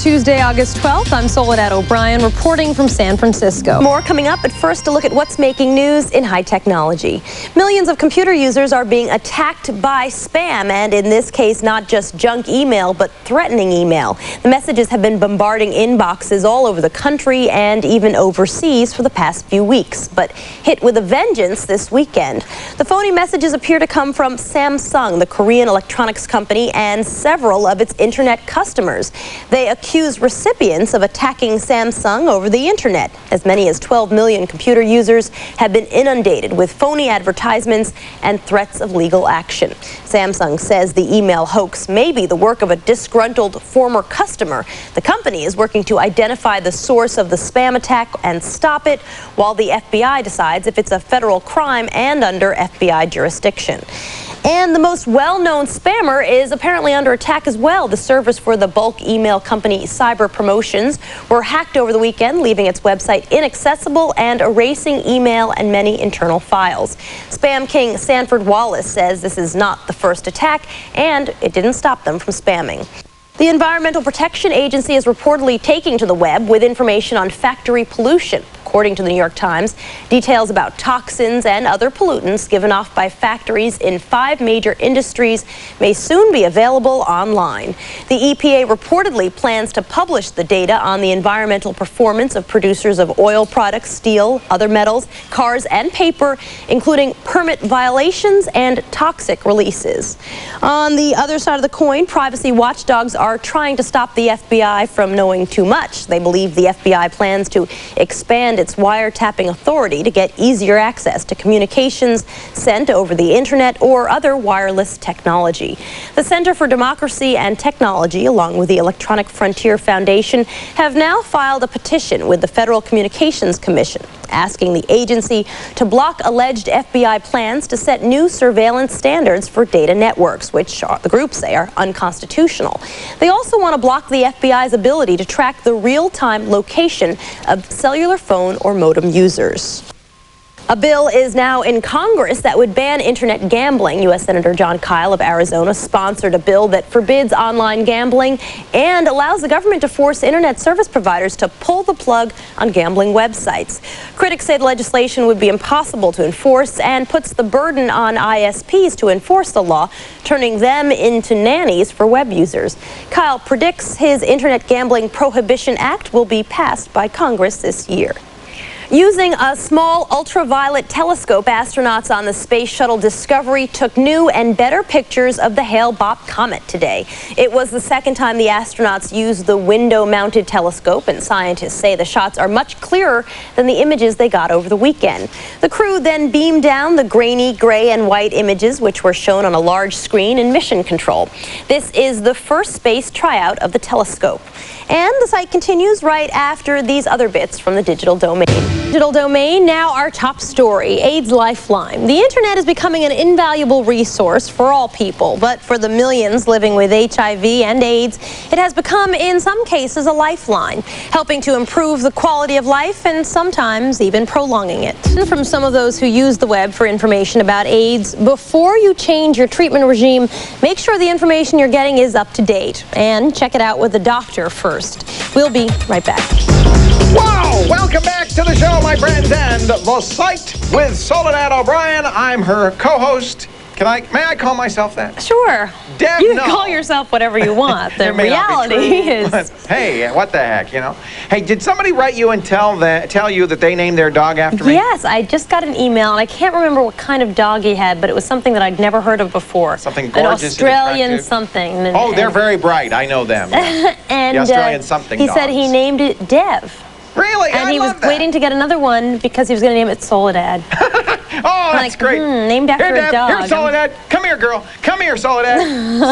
Tuesday, August 12th. I'm Soledad O Brien reporting from San Francisco. More coming up, but first a look at what's making news in high technology. Millions of computer users are being attacked by spam, and in this case, not just junk email, but threatening email. The messages have been bombarding inboxes all over the country and even overseas for the past few weeks, but hit with a vengeance this weekend. The phony messages appear to come from Samsung, the Korean electronics company, and several of its internet customers. They accuse recipients of attacking Samsung over the internet. As many as 12 million computer users have been inundated with phony advertisements and threats of legal action. Samsung says the email hoax may be the work of a disgruntled former customer. The company is working to identify the source of the spam attack and stop it, while the FBI decides if it's a federal crime and under FBI jurisdiction. And the most well-known spammer is apparently under attack as well. The servers for the bulk email company Cyber Promotions were hacked over the weekend, leaving its website inaccessible and erasing email and many internal files. Spam king Sanford Wallace says this is not the first attack, and it didn't stop them from spamming. The Environmental Protection Agency is reportedly taking to the web with information on factory pollution. According to the New York Times, details about toxins and other pollutants given off by factories in 5 major industries may soon be available online. The EPA reportedly plans to publish the data on the environmental performance of producers of oil products, steel, other metals, cars, and paper, including permit violations and toxic releases. On the other side of the coin, privacy watchdogs are trying to stop the FBI from knowing too much. They believe the FBI plans to expand its wiretapping authority to get easier access to communications sent over the internet or other wireless technology. The Center for Democracy and Technology, along with the Electronic Frontier Foundation, have now filed a petition with the Federal Communications Commission, asking the agency to block alleged FBI plans to set new surveillance standards for data networks, which the groups say are unconstitutional. They also want to block the FBI's ability to track the real-time location of cellular phone or modem users. A bill is now in Congress that would ban internet gambling. U.S. Senator John Kyle of Arizona sponsored a bill that forbids online gambling and allows the government to force internet service providers to pull the plug on gambling websites. Critics say the legislation would be impossible to enforce and puts the burden on ISPs to enforce the law, turning them into nannies for web users. Kyle predicts his Internet Gambling Prohibition Act will be passed by Congress this year. Using a small ultraviolet telescope, astronauts on the Space Shuttle Discovery took new and better pictures of the Hale-Bopp comet today. It was the second time the astronauts used the window-mounted telescope, and scientists say the shots are much clearer than the images they got over the weekend. The crew then beamed down the grainy gray and white images, which were shown on a large screen in mission control. This is the first space tryout of the telescope. And the site continues right after these other bits from the digital domain. Digital domain, now our top story, AIDS Lifeline. The internet is becoming an invaluable resource for all people, but for the millions living with HIV and AIDS, it has become, in some cases, a lifeline, helping to improve the quality of life and sometimes even prolonging it. From some of those who use the web for information about AIDS, before you change your treatment regime, make sure the information you're getting is up to date, and check it out with a doctor first. We'll be right back. Wow! Welcome back to the show, my friends, and The Site with Soledad O Brien. I'm her co-host. May I call myself that? Sure. Deb, you can call yourself whatever you want. The reality is... Hey, what the heck, you know? Hey, did somebody write you and tell you that they named their dog after me? Yes, I just got an email, and I can't remember what kind of dog he had, but it was something that I'd never heard of before. Something gorgeous. An Australian something. Oh, they're very bright. I know them. And the Australian something he dogs. said he named it Dev. Really? And he was waiting to get another one because he was going to name it Soledad. Oh, that's great. Named after a dog. Here's Soledad. Come here, girl. Come here, Soledad.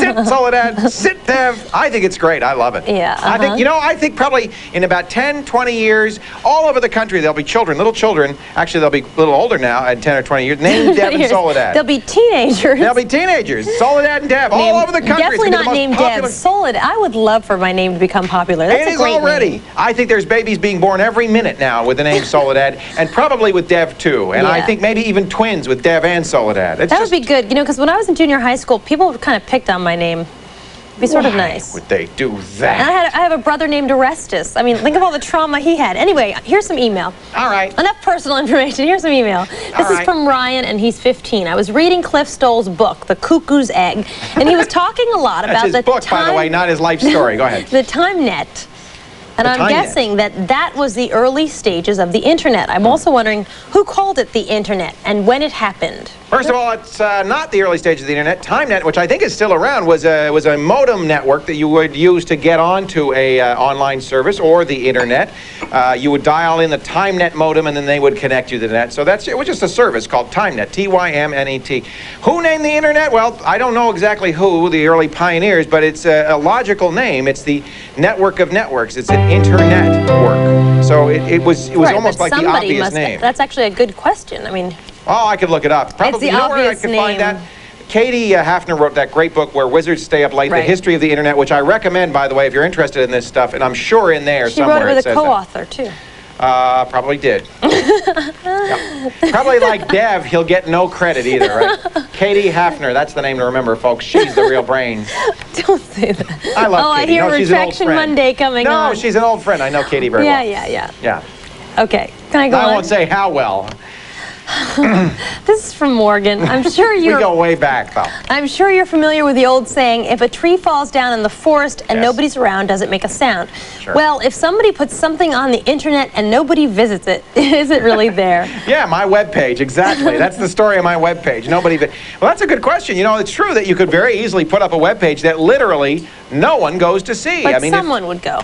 Sit, Soledad. Sit, Dev. I think it's great. I love it. Yeah. I think probably in about 10, 20 years, all over the country, there'll be children, little children. Actually, they'll be a little older now at 10 or 20 years. Named Dev and Soledad. They'll be teenagers. They'll be teenagers. Soledad and Dev, all over the country. Definitely not named Dev. Soledad. I would love for my name to become popular. That's a great already. Name. I think there's babies being born every minute now with the name Soledad, and probably with Dev too. And I think maybe even twins with Dev and Soledad. That would be good, you know, because when I was in junior high school, people kind of picked on my name. Be sort of nice. Would they do And that? I have a brother named Orestes. I mean, think of all the trauma he had. Anyway, here's some email. All right. Enough personal information. Here's some email. This is from Ryan, and he's 15. I was reading Cliff Stoll's book, The Cuckoo's Egg, and he was talking a lot about That's his book, by the way, not his life story. Go ahead. the time net. And The I'm time guessing that was the early stages of the internet. I'm also wondering who called it the internet and when it happened. First of all, it's not the early stages of the internet. TimeNet, which I think is still around, was a modem network that you would use to get onto a online service or the internet. You would dial in the TimeNet modem, and then they would connect you to the net. So it was just a service called TimeNet, T-Y-M-N-E-T. Who named the internet? Well, I don't know exactly who, the early pioneers, but it's a logical name. It's the network of networks. It's an internet work. So it was Right, almost but like the somebody obvious name. That's actually a good question. I mean, Oh, I could look it up. Probably, the you know where I obvious could find name. that? Katie Hafner wrote that great book, Where Wizards Stay Up Late, Right. The History of the Internet, which I recommend, by the way, if you're interested in this stuff, and I'm sure in there she somewhere wrote it with says a co-author, too. that. Probably did. Yeah. Probably like Dev, he'll get no credit either, right? Katie Hafner, that's the name to remember, folks. She's the real brain. Don't say that. I love Oh, Katie. I hear No, she's an old Retraction friend. Monday coming on. No, she's an old friend. I know Katie very well. Yeah. Yeah. Okay, can I go on? I won't say how well. This is from Morgan. I'm sure We you're go way back, though. I'm sure you're familiar with the old saying, if a tree falls down in the forest and Yes. nobody's around, does it make a sound? Sure. Well, if somebody puts something on the internet and nobody visits it, is it really there? Yeah, my webpage, exactly. That's the story of my webpage. Well, that's a good question. You know, it's true that you could very easily put up a webpage that literally no one goes to see. But I mean, someone would go.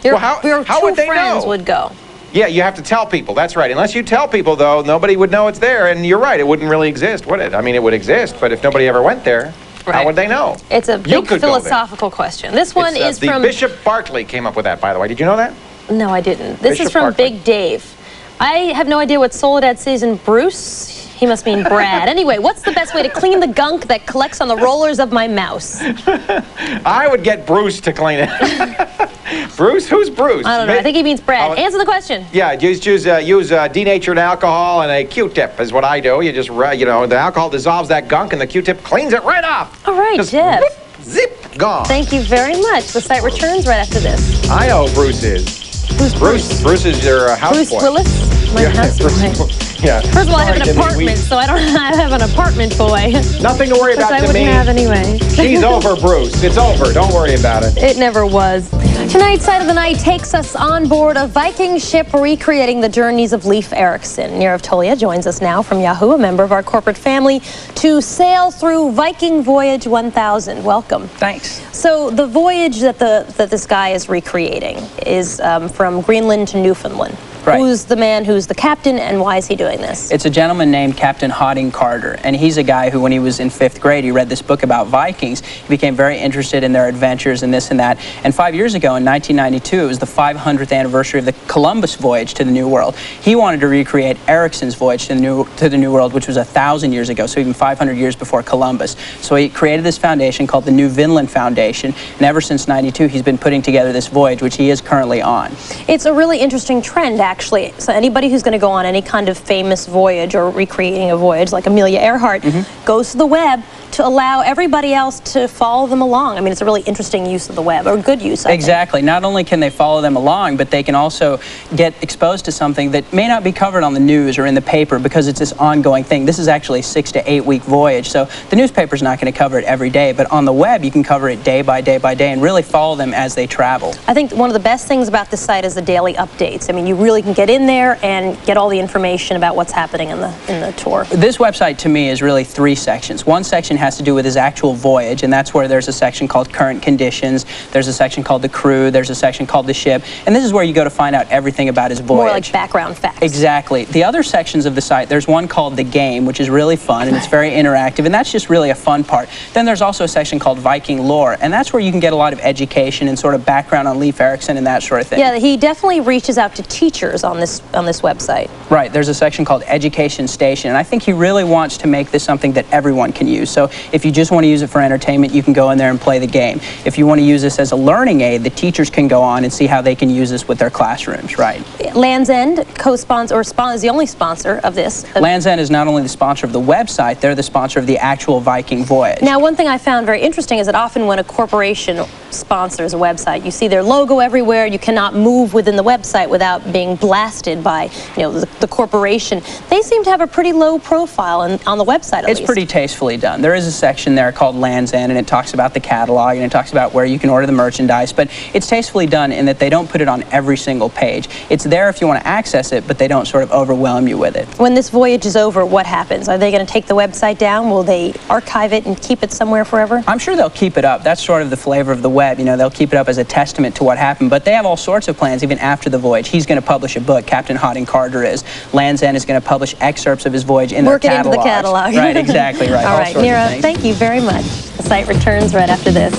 Your how true would they friends know? would go. Yeah, you have to tell people. That's right. Unless you tell people, though, nobody would know it's there. And you're right, it wouldn't really exist, would it? I mean, it would exist, but if nobody ever went there, how Right. would they know? It's a You big could go there. philosophical question. This one is the from... Bishop Barkley came up with that, by the way. Did you know that? No, I didn't. This Bishop is from Barkley. Big Dave. I have no idea what Soledad sees in Bruce. He must mean Brad. Anyway, what's the best way to clean the gunk that collects on the rollers of my mouse? I would get Bruce to clean it. Bruce? Who's Bruce? I don't know. I think he means Brad. Oh, Answer the question. Yeah, use denatured alcohol and a Q-tip is what I do. You just, the alcohol dissolves that gunk and the Q-tip cleans it right off. All right, Just Jeff. whoop, zip, gone. Thank you very much. The site returns right after this. I know who Bruce is. Who's Bruce? Bruce is your houseboy. Bruce Willis? My houseboy. Yeah. First of all, I have Sorry, an Jimmy, apartment, so I have an apartment boy. Nothing to worry Which about, I to wouldn't me. have anyway. She's over, Bruce. It's over. Don't worry about it. It never was. Tonight's Side of the Night takes us on board a Viking ship recreating the journeys of Leif Erikson. Nirav Tolia joins us now from Yahoo, a member of our corporate family, to sail through Viking Voyage 1000. Welcome. Thanks. So the voyage that this guy is recreating is from Greenland to Newfoundland. Right. Who's the man, who's the captain, and why is he doing this? It's a gentleman named Captain Hodding Carter, and he's a guy who, when he was in 5th grade, he read this book about Vikings. He became very interested in their adventures and this and that. And 5 years ago, in 1992, it was the 500th anniversary of the Columbus voyage to the New World. He wanted to recreate Ericsson's voyage to the New World, which was 1,000 years ago, so even 500 years before Columbus. So he created this foundation called the New Vinland Foundation, and ever since 92, he's been putting together this voyage, which he is currently on. It's a really interesting trend, actually. So anybody who's going to go on any kind of famous voyage or recreating a voyage, like Amelia Earhart, goes to the web to allow everybody else to follow them along. I mean, it's a really interesting use of the web, or good use, I think. Exactly. Not only can they follow them along, but they can also get exposed to something that may not be covered on the news or in the paper because it's this ongoing thing. This is actually a 6 to 8 week voyage, so the newspaper's not going to cover it every day, but on the web you can cover it day by day by day and really follow them as they travel. I think one of the best things about this site is the daily updates. I mean, you really can get in there and get all the information about what's happening in the tour. This website, to me, is really 3 sections. One section has to do with his actual voyage, and that's where there's a section called Current Conditions, there's a section called The Crew, there's a section called The Ship, and this is where you go to find out everything about his voyage. More like background facts. Exactly. The other sections of the site, there's one called The Game, which is really fun, and it's very interactive, and that's just really a fun part. Then there's also a section called Viking Lore, and that's where you can get a lot of education and sort of background on Leif Erikson and that sort of thing. Yeah, he definitely reaches out to teachers computers on this website. Right, there's a section called Education Station, and I think he really wants to make this something that everyone can use. So if you just want to use it for entertainment, you can go in there and play the game. If you want to use this as a learning aid, the teachers can go on and see how they can use this with their classrooms, right? Land's End co-sponsor, or is the only sponsor of this. Land's End is not only the sponsor of the website, they're the sponsor of the actual Viking voyage. Now, one thing I found very interesting is that often when a corporation sponsors a website, you see their logo everywhere. You cannot move within the website without being blasted by, the corporation. They seem to have a pretty low profile on the website, at least. It's pretty tastefully done. There is a section there called Land's End, and it talks about the catalog, and it talks about where you can order the merchandise, but it's tastefully done in that they don't put it on every single page. It's there if you want to access it, but they don't sort of overwhelm you with it. When this voyage is over, what happens? Are they going to take the website down? Will they archive it and keep it somewhere forever? I'm sure they'll keep it up. That's sort of the flavor of the web. They'll keep it up as a testament to what happened, but they have all sorts of plans even after the voyage. He's going to publish a book, Captain Harding Carter is. Land's End is going to publish excerpts of his voyage in their catalog. Work it into the catalog. Right, exactly right. All right, Neera, thank you very much. The site returns right after this.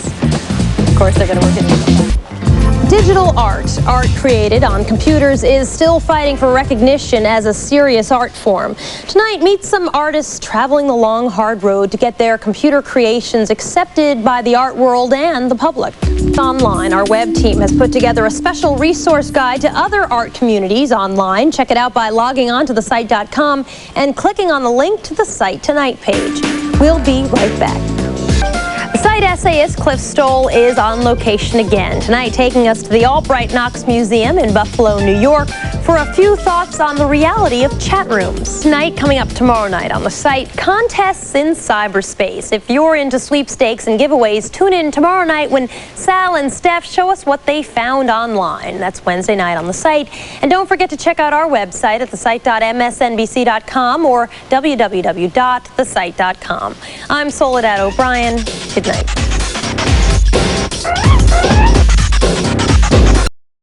Of course, they're going to work it into the catalog. Digital art created on computers, is still fighting for recognition as a serious art form. Tonight, meet some artists traveling the long, hard road to get their computer creations accepted by the art world and the public. Online, our web team has put together a special resource guide to other art communities online. Check it out by logging on to thesite.com and clicking on the link to the Site Tonight page. We'll be right back. Site essayist Cliff Stoll is on location again, tonight taking us to the Albright Knox Museum in Buffalo, New York, for a few thoughts on the reality of chat rooms. Tonight, coming up tomorrow night on the site, contests in cyberspace. If you're into sweepstakes and giveaways, tune in tomorrow night when Sal and Steph show us what they found online. That's Wednesday night on the site. And don't forget to check out our website at thesite.msnbc.com or www.thesite.com. I'm Soledad O Brien. Good night.